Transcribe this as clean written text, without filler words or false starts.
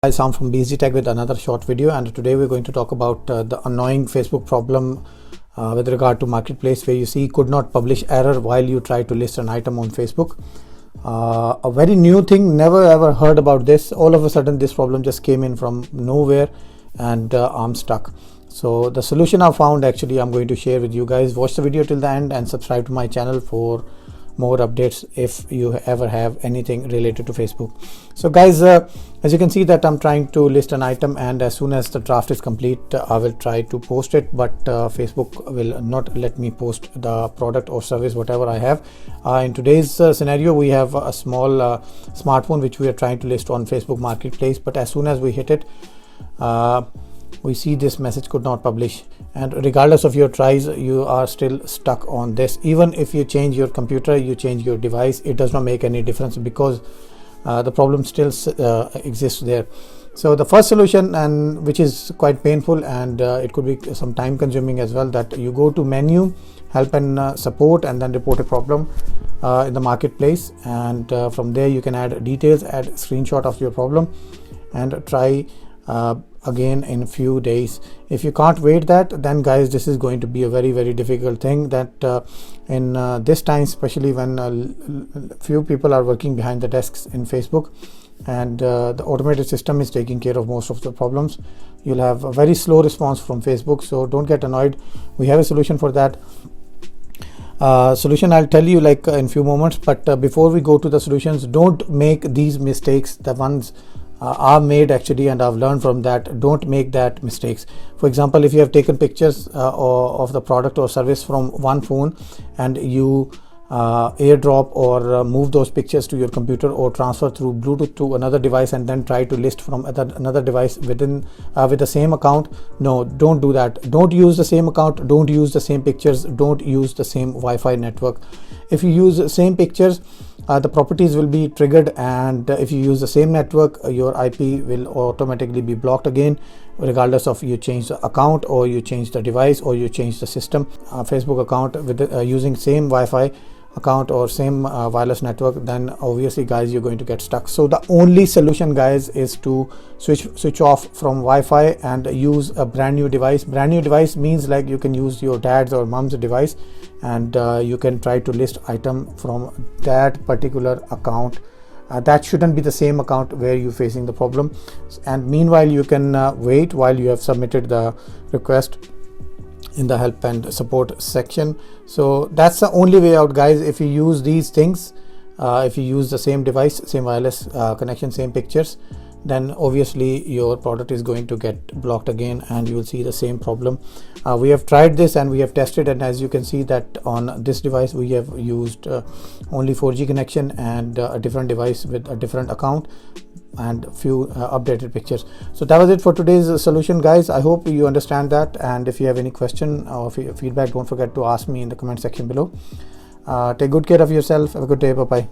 Guys, I'm from BZ Tech with another short video, and today we're going to talk about the annoying Facebook problem with regard to marketplace, where you see could not publish error while you try to list an item on Facebook. A very new thing, never ever heard about this. All of a sudden this problem just came in from nowhere, and I'm stuck. So the solution I found, actually I'm going to share with you guys. Watch the video till the end and subscribe to my channel for more updates if you ever have anything related to Facebook. So guys, as you can see that I'm trying to list an item, and as soon as the draft is complete I will try to post it, but Facebook will not let me post the product or service whatever I have. In today's scenario, we have a small smartphone which we are trying to list on Facebook Marketplace, but as soon as we hit it, we see this message could not publish, and regardless of your tries, you are still stuck on this. Even if you change your computer, you change your device, it does not make any difference, because the problem still exists there. So the first solution, and which is quite painful, and it could be some time consuming as well, that you go to menu, help and support, and then report a problem in the marketplace, and from there you can add details, add screenshot of your problem, and try again in few days. If you can't wait that, then guys, this is going to be a very difficult thing, that in this time, especially when few people are working behind the desks in Facebook, and the automated system is taking care of most of the problems, you'll have a very slow response from Facebook. So don't get annoyed, we have a solution for that. Solution I'll tell you like in few moments, but before we go to the solutions, don't make these mistakes. The ones are made actually, and I've learned from that. Don't make that mistakes. For example, if you have taken pictures of the product or service from one phone, and you airdrop or move those pictures to your computer, or transfer through Bluetooth to another device, and then try to list from another device within with the same account, no, don't do that. Don't use the same account, don't use the same pictures, don't use the same Wi-Fi network. If you use the same pictures, the properties will be triggered, and if you use the same network, your IP will automatically be blocked again, regardless of you change the account, or you change the device, or you change the system. Facebook account with using same Wi-Fi account or same wireless network, then obviously guys, you're going to get stuck. So the only solution guys is to switch off from Wi-Fi and use a brand new device. Brand new device means like you can use your dad's or mom's device, and you can try to list item from that particular account. That shouldn't be the same account where you're facing the problem, and meanwhile you can wait while you have submitted the request in the help and support section. So that's the only way out guys. If you use these things, if you use the same device, same wireless connection, same pictures, then obviously your product is going to get blocked again, and you will see the same problem. We have tried this and we have tested, and as you can see that on this device we have used only 4G connection, and a different device with a different account and few updated pictures. So that was it for today's solution guys. I hope you understand that, and if you have any question or feedback, don't forget to ask me in the comment section below. Take good care of yourself. Have a good day. Bye bye.